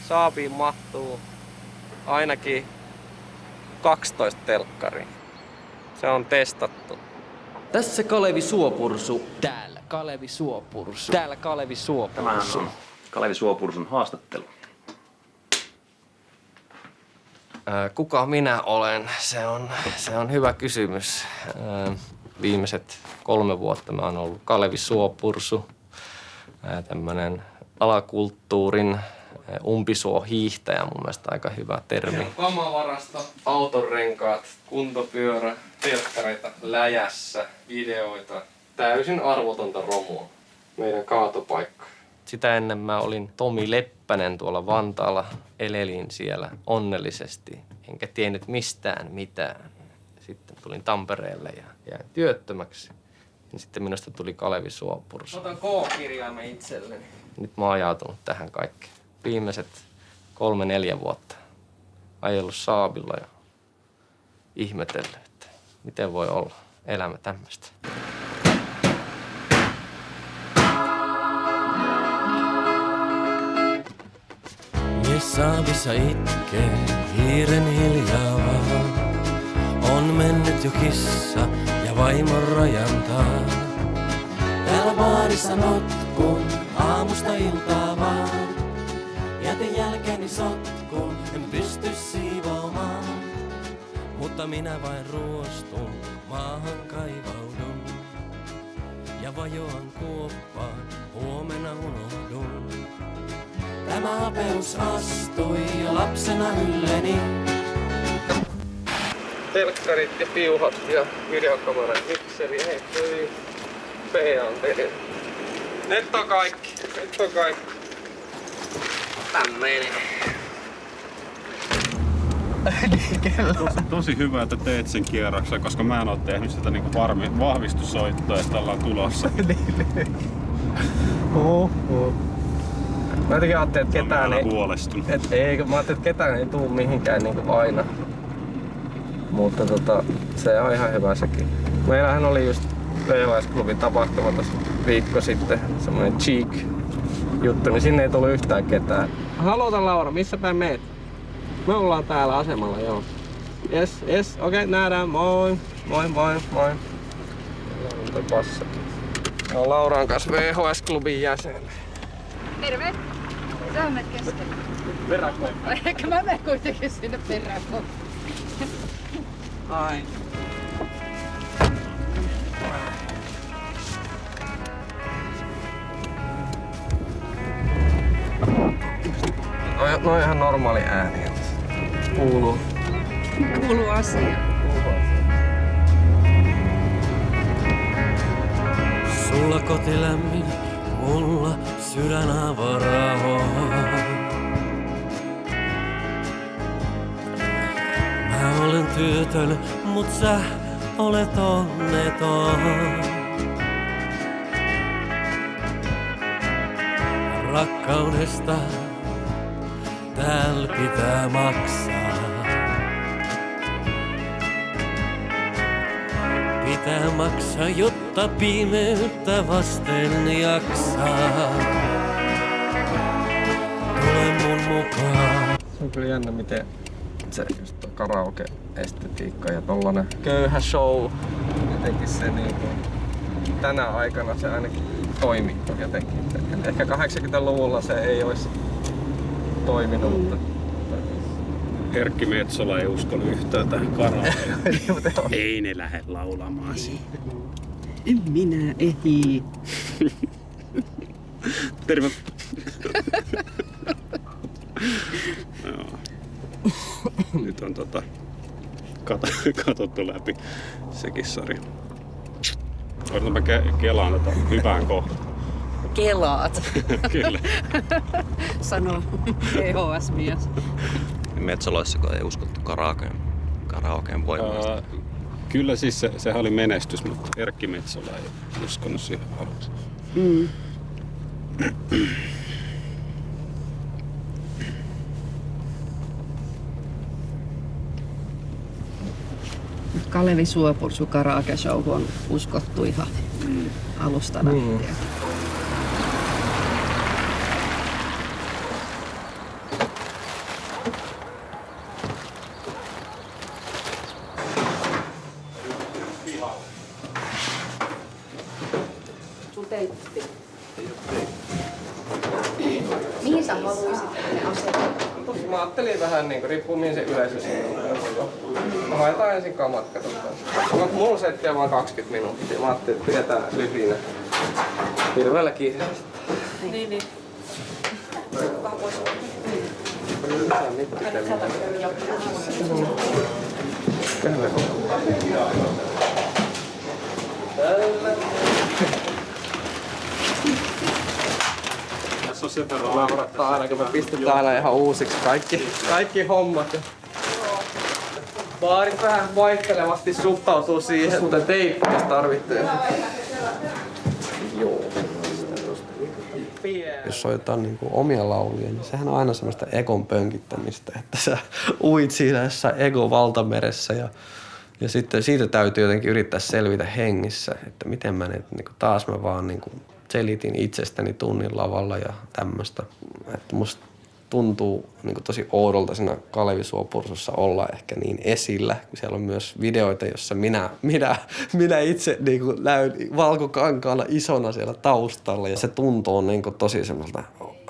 Saabiin mahtuu ainakin 12 telkkaria. Se on testattu. Tässä Kalevi Suopursu. Täällä Kalevi Suopursu. Täällä Kalevi Suopursu. Tämähän on Kalevi Suopursun haastattelu. Kuka minä olen? Se on hyvä kysymys. Viimeiset 3 vuotta mä oon ollut Kalevi Suopursu. Tämmönen alakulttuurin umpisuohiihtäjä, mun mielestä aika hyvä termi. Kamavarasto, autonrenkaat, kuntopyörä, telkkareita läjässä, videoita. Täysin arvotonta romua. Meidän kaatopaikka. Sitä ennen mä olin Tomi Leppänen tuolla Vantaalla. Elelin siellä onnellisesti, enkä tiennyt mistään mitään. Sitten tulin Tampereelle ja jäin työttömäksi. Ja sitten minusta tuli Kalevi Suopursu. Otan K-kirjaimen itselleni. Nyt mä oon ajautunut tähän kaikkeen. Viimeiset 3-4 vuotta ajellut Saabilla ja ihmetellyt, että miten voi olla elämä tämmöistä. Mies Saabissa itkee, hiiren hiljaa vaan. On mennyt jo kissa ja vaimon rajantaa. Täällä baarissa notkun aamusta iltaa vaan. Jätin jälkeeni sotkun, en pysty siivoamaan. Mutta minä vain ruostun, maahan kaivaudun. Ja vajoan kuoppaan, huomenna unohdun. Tämä apeus astui jo lapsena ylleni. Telkkarit ja piuhat ja videokamerat, mikseri, hei, PA-anteni. Nyt on kaikki. Tämmöinen. Tosi hyvä, että teet sen kierroksen, koska mä en oo tehnyt sitä niinku vahvistussoittoa, että ollaan tulossa. Mä jotenkin ajattelin, että ketään ei... huolestunut. Mä ajattelin, että ketään ei tuu mihinkään niinku aina. Mutta se on ihan hyvä sekin. Meillähän oli just VHS-klubin tapahtuma tossa viikko sitten, semmonen Cheek-juttu, niin sinne ei tullut yhtään ketään. Halota Laura, missä päin meet? Me ollaan täällä asemalla, joo. Yes, okei, nähdään, moi. Meillä on toi passa. No, Lauran kanssa VHS-klubin jäsen. Terve! Sä menet keskelle. Peräkoon. Ehkä mä menen kuitenkin sinne peräkoon. Ai. No on ihan normaali ääni. Kuuluu. Kuuluu asia. Sulla koti lämmin, mulla sydän avoraho. Mä olen työtön, mut sä olet onneton. Rakkaudesta täällä pitää maksaa. Pitää maksaa, jotta pimeyttä vasten jaksaa. Tule mun mukaan. Se on kyllä jännä, miten se just karaoke-estetiikka ja tollanen köyhä show. Jotenkin se niinku tänä aikana se ainakin toimi jotenkin. Ehkä 80-luvulla se ei olisi toiminut, mutta... Erkki Metsola ei uskonut yhtään tähän karaokeen. Ei ne lähde laulamaan siinä. En minä ehdi. Terve. Joo. Nyt on katsottu läpi sekin sarja. Odotanpa kelaan tätä hyvään kohtaan. Kelaat. Kyllä. Sanoo VHS-mies. Metsoloissako ei uskottu karaokeen voimaan? Kyllä siis sehän oli menestys, mutta Erkki Metsola ei uskonut siihen aluksi. Kalevi Suopursu karaoke show on uskottu ihan alusta lähtien. teippi. Mihin sä haluaisit ne asettaa? Mä ajattelin vähän niinku, riippuu mihin se yleisö on. Mä haetaan ensin kamat, katsotaan. Mulla settiä vaan 20 minuuttia. Mä ajattelin, että pidetään lyhinä. Hirveellä kiireellä. Niin. Vähän pois. Tässä on sen verran Naurattaa aina, kun me pistetään aina ihan uusiksi kaikki hommat. Baarit vähän vaihtelevasti suhtautuu siihen, mutta teippiä tarvittu. Joo. Jos on jotain niin kuin omia lauluja, niin sehän on aina semmoista egon pönkittämistä, että sä uit siinä jossain ego-valtameressä ja sitten siitä täytyy jotenkin yrittää selvitä hengissä, että miten mä nyt niin kuin taas mä vaan niin kuin selitin itsestäni tunnin lavalla ja tämmöistä. Että musta tuntuu niin kuin tosi oudolta siinä Kalevi Suopursussa olla ehkä niin esillä, kun siellä on myös videoita, jossa minä itse niin kuin näyn valkokankaalla isona siellä taustalla ja se tuntuu niin kuin tosi semmoilta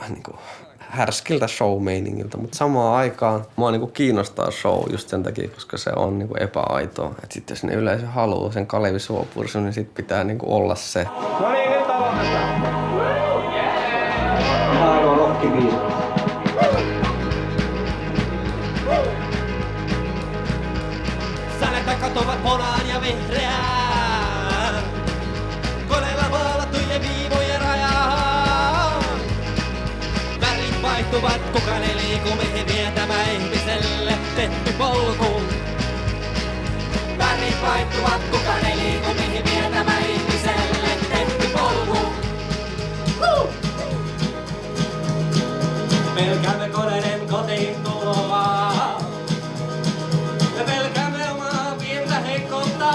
niin kuin härskiltä show-meiningiltä, mutta samaan aikaan mua niin kuin kiinnostaa show just sen takia, koska se on niin kuin epäaitoa. Että sitten jos ne yleisö haluaa sen Kalevi Suopursun, niin sit pitää niin kuin olla se. No niin, nyt aloitetaan. Tämä on rockibiisi. Säletakat ovat punaan ja vihreää. Koneella maalattujen viivojen rajaa. Värit vaihtuvat, kukaan ei liiku, mihin vie tämä ihmiselle tehty polku. Värit vaihtuvat, kukaan ei liiku, mihin vie tämä ihmiselle tehty polku. Pelkäämme koneiden kotiin tuloa. Ja pelkäämme omaa pientä heikkoutta.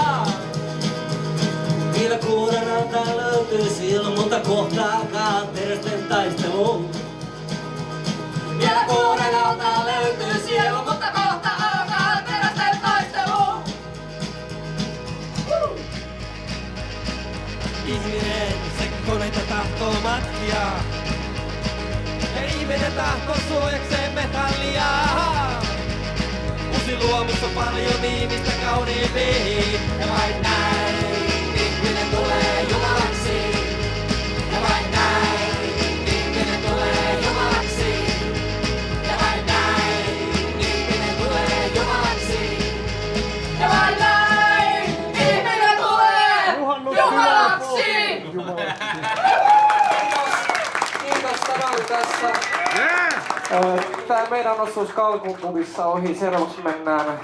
Vielä kuuren alta löytyy silloin, mutta kohtaakaan terveisten taisteluun. Vielä kuuren alta löytyy sielu, mutta kohta alkaa terveisten taisteluun. Ihminen, se koneita tahtoo matkia. Ja ihminen tahtoo suojakseen metallia. Uusi luomus on paljon ihmistä kauniimpi. Ja vain näin ihminen tulee jumalaksi. Ja vain näin ihminen tulee jumalaksi. Ja vain näin ihminen tulee jumalaksi. Ja vain näin ihminen tulee jumalaksi. Kiitos, tämä oli tässä. Tää meidän osuus Kalkunkuvissa ohi. Seuraavaksi mennään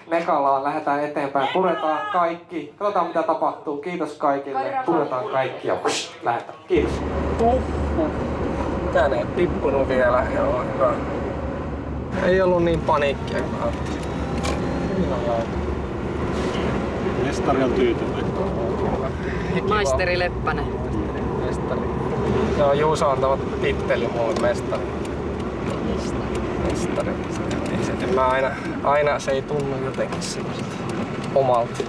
Mekalaan, lähdetään eteenpäin. Puretaan kaikki. Katsotaan mitä tapahtuu. Kiitos kaikille. Puretaan kaikki ja lähdetään. Kiitos. Tän ei tippunut vielä. Joo, hyvä. Ei ollut niin paniikkia kuin ajattelin. Mestari on tyytyväinen. Maisteri Leppänen. Mestari. Joo, Juuso on tämä titteli mulle mestari. Mestari. Mä aina se ei tunnu jotenkin semmoiselta omalta.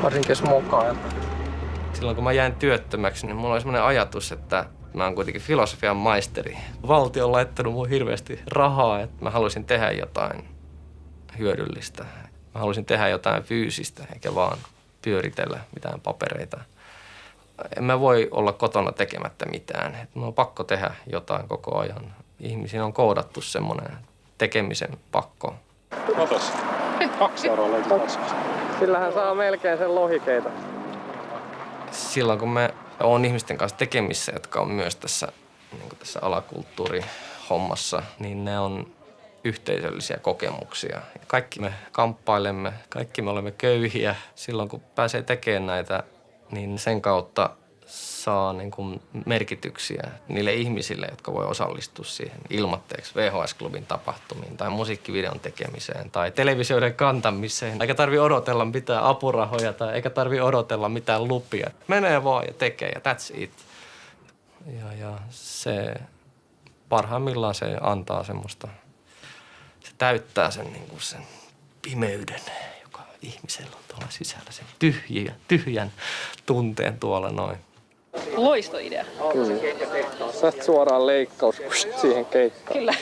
Varsinkin jos mokailta. Silloin kun mä jäin työttömäksi, niin mulla oli semmoinen ajatus, että mä oon kuitenkin filosofian maisteri. Valtio on laittanut mun hirveästi rahaa, että mä haluaisin tehdä jotain hyödyllistä. Mä haluaisin tehdä jotain fyysistä, eikä vaan pyöritellä mitään papereita. En mä voi olla kotona tekemättä mitään. Mun on pakko tehdä jotain koko ajan. Ihmisiin on koodattu semmoinen tekemisen pakko. Otas. 2 euroa löytyy taskusta. Sillähän saa melkein sen lohikeita. Silloin kun me on ihmisten kanssa tekemissä, jotka on myös tässä, niin kuin tässä alakulttuurihommassa, niin ne on yhteisöllisiä kokemuksia. Kaikki me kamppailemme, kaikki me olemme köyhiä. Silloin kun pääsee tekemään näitä, niin sen kautta saa niin kuin merkityksiä niille ihmisille, jotka voi osallistua siihen ilmatteeksi VHS-klubin tapahtumiin tai musiikkivideon tekemiseen tai televisioiden kantamiseen. Eikä tarvitse odotella mitään apurahoja tai eikä tarvitse odotella mitään lupia. Menee vaan ja tekee ja that's it. Ja se parhaimmillaan se antaa semmoista, se täyttää sen, niin kuin sen pimeyden, joka ihmisellä on tuolla sisällä, sen tyhjän tunteen tuolla noin. Loistoidea. Tästä suoraan leikkaus siihen keikkaan. Kyllä.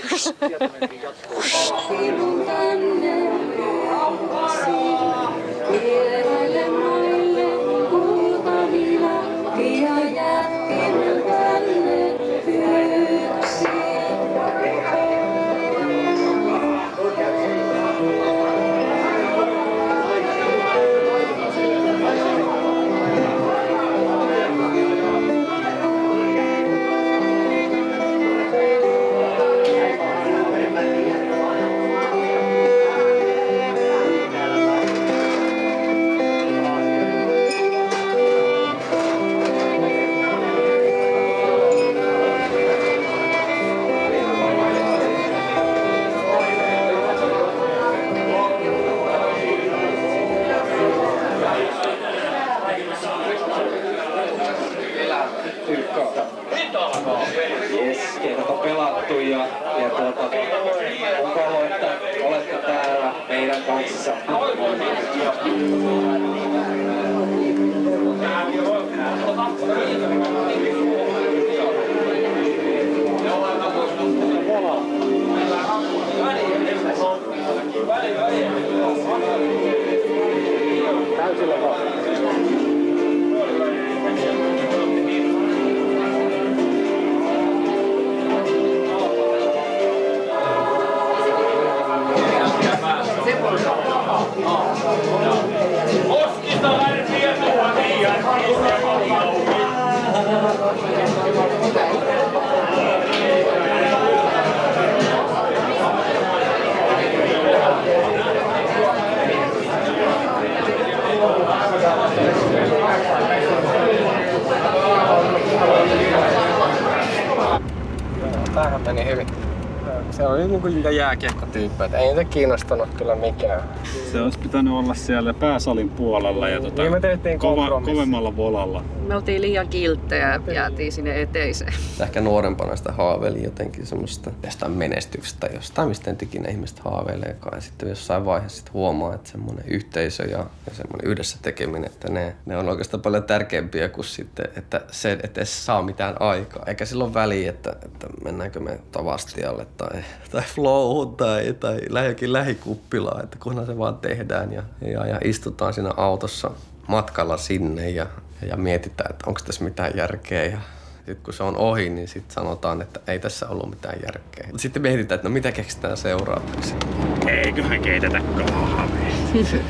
Jes, keikat on pelattu ja mukava, että olette täällä meidän kanssa. Täysillä vaan. Tämähän meni hyvin. Se oli niinku niitä jääkiekkotyyppejä, ei niitä kiinnostanut kyllä mikään. Se olisi pitänyt olla siellä pääsalin puolella ja Niin me tehtiin kompromissi. kovemmalla volalla. Me oltiin liian kilttejä ja jäätiin sinne eteiseen. Ehkä nuorempana sitä haaveili jotenkin semmoista jostain menestyksestä, jostain mistä nyt ikinä ihmiset haaveileekaan. Ja sitten jossain vaiheessa sit huomaa, että semmoinen yhteisö ja semmoinen yhdessä tekeminen, että ne on oikeastaan paljon tärkeämpiä kuin sitten, että se, että ei saa mitään aikaa. Eikä silloin väliä, että mennäänkö me Tavastialle tai Flowhun tai jokin lähikuppilaan, että kunhan se vaan tehdään ja istutaan siinä autossa matkalla sinne ja mietitään, että onko tässä mitään järkeä. Ja sitten kun se on ohi, niin sitten sanotaan, että ei tässä ollut mitään järkeä. Sitten mietitään, että no mitä keksitään seuraavaksi. Eiköhän keitetä kahvia.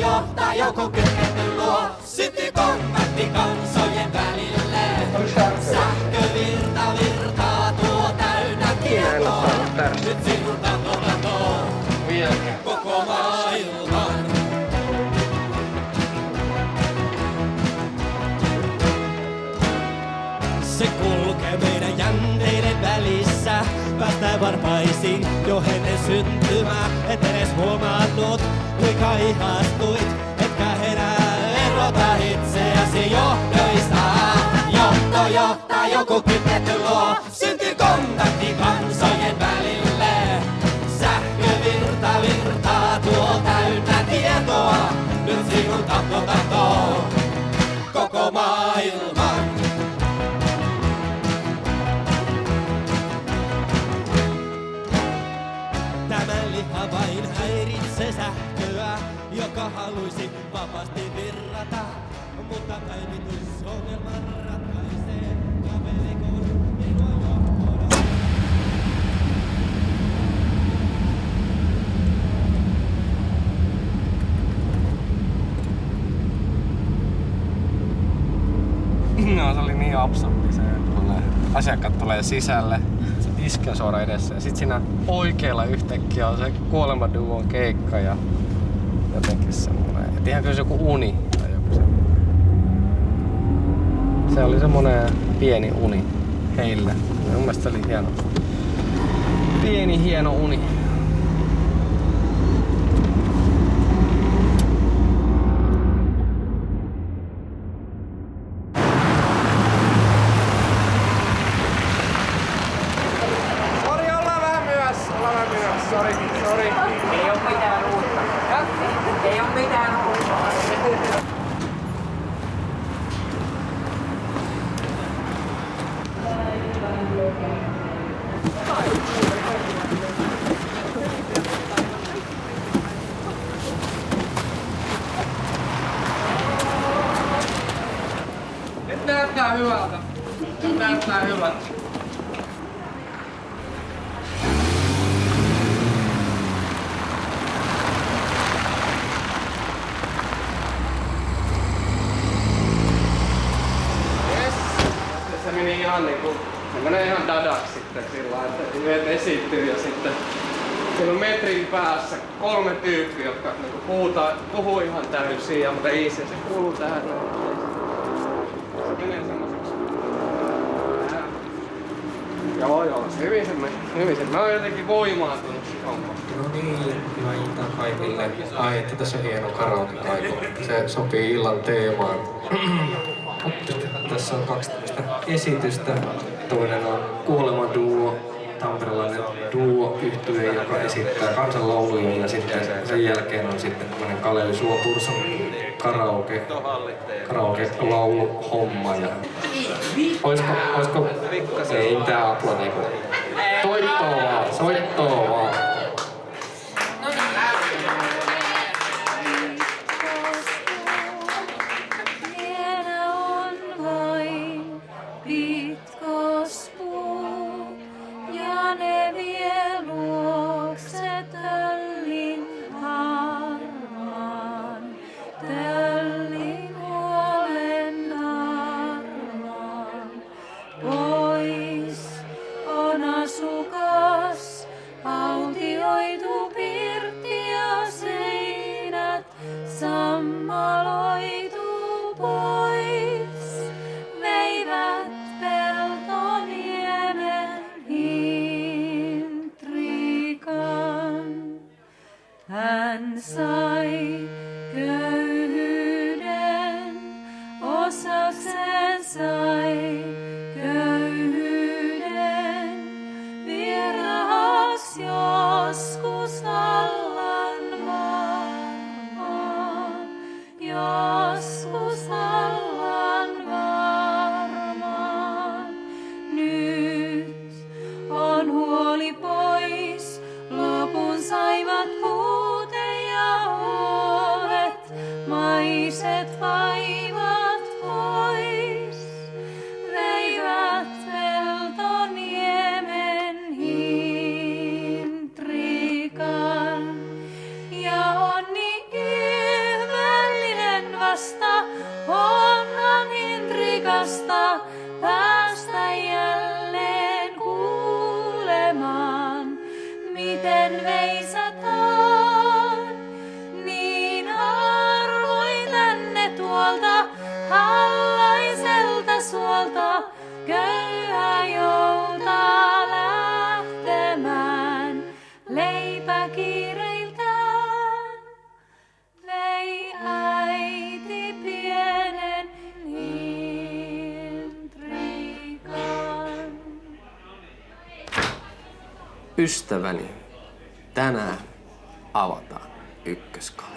Johtaa joku kytketty luo, syntyy kontakti kansojen välille. Sähkövirta virtaa tuo täynnä tietoa. Nyt sinun tahtoa koko maailman. Se kulkee meidän jänteiden välissä. Päästään varpaisin jo ennen syntymää. Et edes huomannut, kuinka ihastuit. Etkä enää erota itseäsi johdoista. Johto johtaa joku kytketty luo. Syntyy kontakti kansojen välille. Sähkövirta virtaa tuo täynnä tietoa. Nyt sinun tahtoo koko maailman. Tämä liha vain häiritsee sähköä, joka haluisi vapaasti virrata. Mutta päivitysongelman ratkaisee kavelikon ilojohtoda. No se oli niin absurdi se, kun ne asiakkaat tulee sisälle, se tiski on suoraan edessä ja sit siinä oikealla yhtäkkiä on se Kuolemaduon keikka ja jotenkin semmonen, et ihan kyllä se joku uni tai joku semmonen. Se oli semmonen pieni uni heille. Mun mielestä se oli hieno. Pieni hieno uni. Ei oo mitään uutta. Ei oo Nyt näyttää hyvältä. Nyt näyttää hyvältä. Se meni ihan niinku, se menee ihan dadaksi sitten sillä lailla, että yhdet esiintyy ja sitten siinä on metrin päässä 3 tyyppiä, jotka niinku puhuu ihan täysin, mutta ei se kuuluu tähän. Se menee semmoiseksi. Joo, hyvin se meni. Hyvin se. Mä oon jotenkin voimaantunut sit hommaan. No niin, hyvää iltaa kaikille. Ai, että tässä on hieno karaoke-taiko. Se sopii illan teemaan. Tässä on 2 tämmöistä esitystä. Toinen on Kuolema Duo, tamperelainen duo-yhtye, joka esittää kansanlauluja, ja sitten sen jälkeen on sitten tämmöinen Kalevi Suopursun karaoke-lauluhomma. Ja oisko ei tää apua niinku. Soittoa vaan. Hän sai köyhyyden, osakseen sai köyhyyden, vierahaks joskus vallan varmaan, joskus vallan varmaan. Nyt on huoli pois, lopun saivat puute ja huolet, maiset vaivat pois, veivät Peltoniemen intriikan. Ja onni ihmeellinen vasta, onhan intrikasta päästä jälleen kuulemaan, miten veisataan, niin harvoin tänne tuolta hallaiselta suolta köyhä joutaa lähtemään leipäkiireiltään. Vei äiti pienen intriikan. Ystäväni, tänään avataan ykköskali.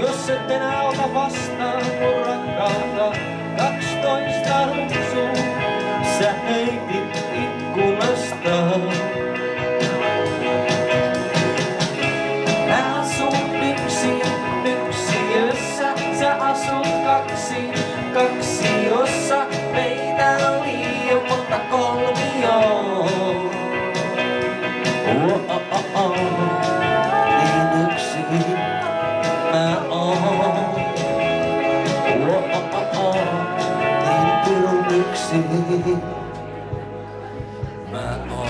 Jos et enää ota vastaan mun rakkautta, 12 ruksua sä heitit ikkunasta. Mä asun yksiössä, sä asut kaksiossa. Meitä on liian monta kolmioon. Niin yksin mä oon. Niin pirun yksin mä oon.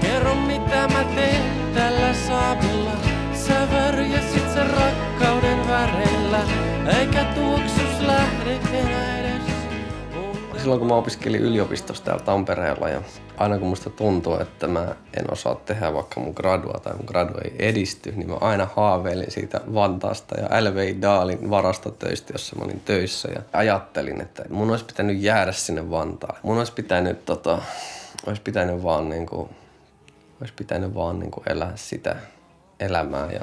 Kerro mitä mä teen tällä saavilla. Sä värjäsit sen rakkauden väreillä, eikä tuoksus lähde enää edes. Silloin kun mä opiskelin yliopistossa täällä Tampereella ja aina kun musta tuntuu, että mä en osaa tehdä vaikka mun gradua tai mun gradu ei edisty, niin mä aina haaveilin siitä Vantaasta ja LV Idealin varastotöistä, jossa mä olin töissä ja ajattelin, että mun olisi pitänyt jäädä sinne Vantaalle. Mun olisi pitänyt vaan elää sitä elämää ja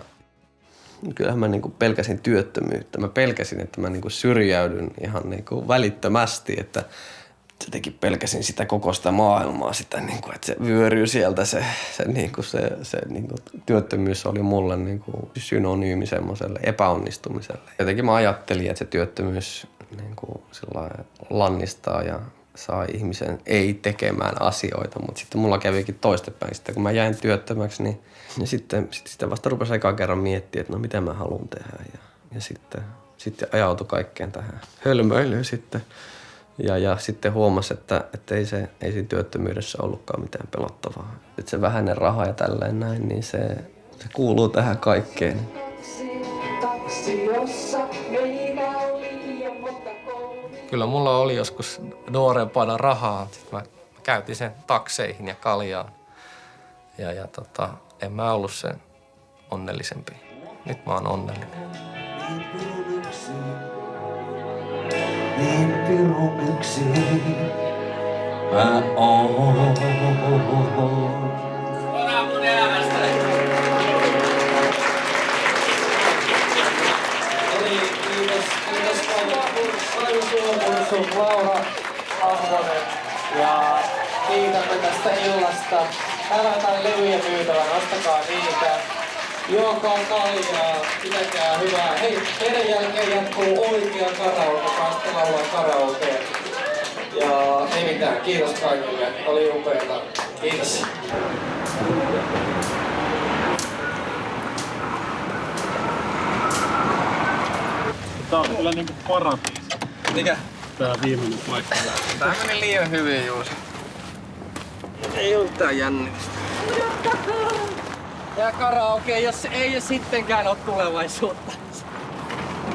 kyllähän mä pelkäsin työttömyyttä. Mä pelkäsin, että mä syrjäydyn ihan välittömästi, että jotenkin pelkäsin sitä koko sitä maailmaa, sitä, että se vyöryy sieltä, se työttömyys oli mulle synonyymi semmoiselle epäonnistumiselle. Jotenkin mä ajattelin, että se työttömyys lannistaa ja saa ihmisen ei tekemään asioita, mutta sitten mulla kävikin toistepäin. Sitten kun mä jäin työttömäksi, niin sitten vasta rupesi ekan kerran miettiä, että no mitä mä haluan tehdä. Ja sitten ajautui kaikkeen tähän hölmöilyyn sitten. Ja sitten huomasi, että ei siinä työttömyydessä ollutkaan mitään pelottavaa. Että se vähäinen raha ja tälleen näin, niin se kuuluu tähän kaikkeen. Kyllä mulla oli joskus nuorempana rahaa. Sitten mä käytin sen takseihin ja kaljaan. En mä ollut sen onnellisempi. Nyt mä oon onnellinen. Niin pirun yksin mä oon. Mun elämästä. Eli kiitos Kalevi Suopursu, Laura Ahmonen ja kiitämme tästä illasta. Täällä on jotain levyjä myytävänä, ostakaa niitä. Juokaa kaljaa, pitäkää hyvää. Hei, teidän jälkeen jatkuu oikea karaoke, päästä laulaa karaokea. Ja ei mitään, kiitos kaikille, oli upeeta. Kiitos. Tää on kyllä niinku paratiisi. Mikä? Tää viimeinen paikka. Tää meni liian hyvin, Juuso. Ei oo mitään jännitystä. Ja karaoke, jos ei ole sittenkään ole tulevaisuutta.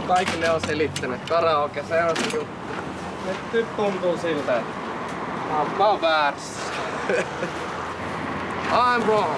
Kaikille on selittänyt. Karaoke, se on se juttu. Nyt tuntuu siltä, että mä oon väärässä. I'm wrong.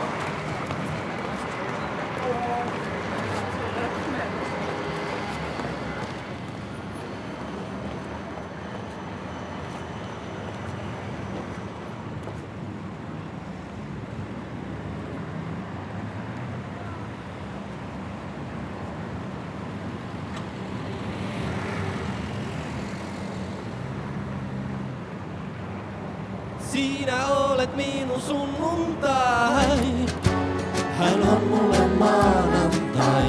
Sinä olet minun sunnuntai. Hän on mulle maanantai.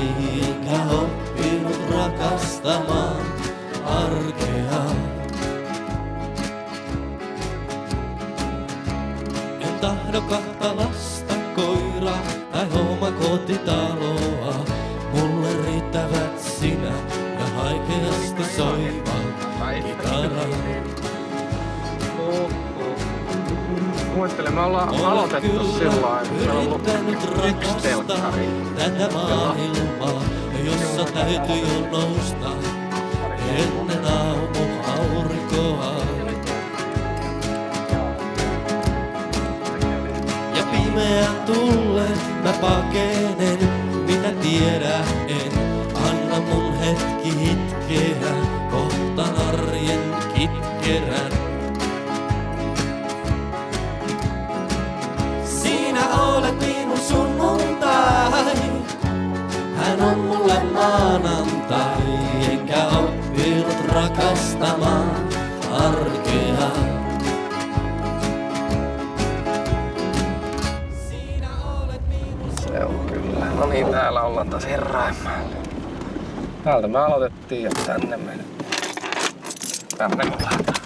Enkä oppinut rakastamaan arkea. En tahdo kahta lasta, koiraa tai omakotitaloa. Mulle riittävät sinä ja haikeasti soiva kitara. Muistelen, me ollaan aloitettu sillain, että on ollut yksi telkkari. Tätä maailmaa, jossa täytyy jo nousta ennen aamuaurinkoa. Ja pimeän tullen mä pakenen, mitä tiedä en. Anna mun hetki itkeä, kohtan arjen kitkerän. Olet minun sunnuntai, hän on mulle maanantai, enkä oppinut rakastamaan arkea. Se on kyllä. No niin, täällä ollaan taas Herrainmäellä. Täältä me aloitettiin ja tänne me ollaan.